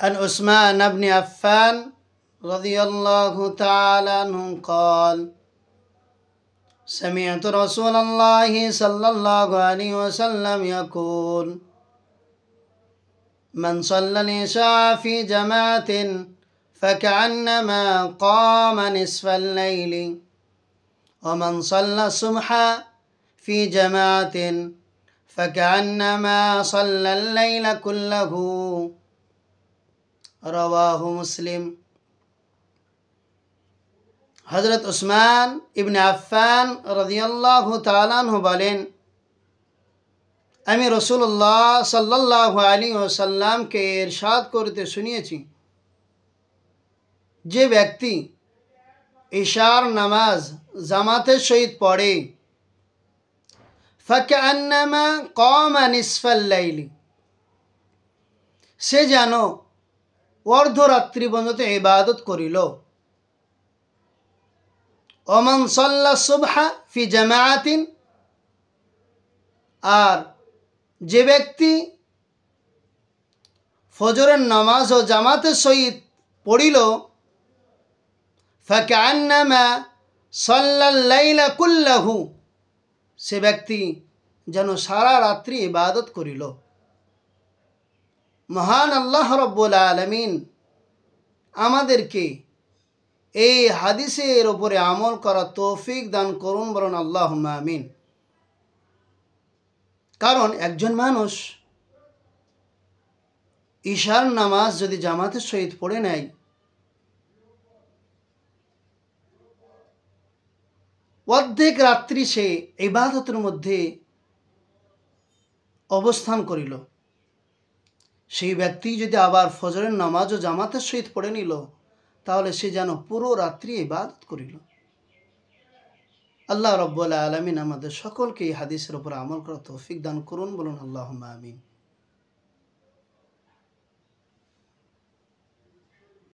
عن عثمان بن عفان رضي الله تعالى عنه قال: سمعت رسول الله صلى الله عليه وسلم يقول: من صلى العشاء في جماعة فكأنما قام نصف الليل، ومن صلى الصبح في جماعة فكأنما صلى الليل كله. رواه مسلم। হযরত উসমান ইবনে আফফান রাদিয়াল্লাহু তাআলা আনহু বলেন, আমি রাসূলুল্লাহ সাল্লাল্লাহু আলাইহি ওয়াসাল্লামকে ইরশাদ করতে শুনিয়েছি, যে ব্যক্তি ইশার নামাজ জামাতের সহিত পড়ে, ফাকান্নামা কামা নিসফাল লাইলি, সে যেন অর্ধরাত্রি পর্যন্ত ইবাদত করিল। ওমান সাল্লা সুবহা ফি জামাআতিন, আর যে ব্যক্তি ফজরের নামাজ ও জামাতের সহিত পড়িল, ফাকান্নামা সাল্লাল লাইলা কুল্লাহু, সে ব্যক্তি যেন সারা রাত্রি ইবাদত করিল। মহান আল্লাহ রাব্বুল আলামিন আমাদেরকে এই হাদিসের উপরে আমল করার তৌফিক দান করুন, বলুন আল্লাহুম্মা আমিন। কারণ একজন মানুষ ইশার নামাজ যদি জামাতের সহিত পড়ে নেয়, অর্ধেক রাত্রি সে ইবাদতের মধ্যে অবস্থান করিল। সেই ব্যক্তি যদি আবার ফজরের নামাজ ও জামাতের সহিত পড়ে নিল, তাহলে সে যেন পুরো রাত্রি ইবাদত করিল। আল্লাহ রাব্বুল আলামিন আমাদের সকলকে এই হাদিসের উপর আমল করার তৌফিক দান করুন, বলুন আল্লাহুম্মা আমিন।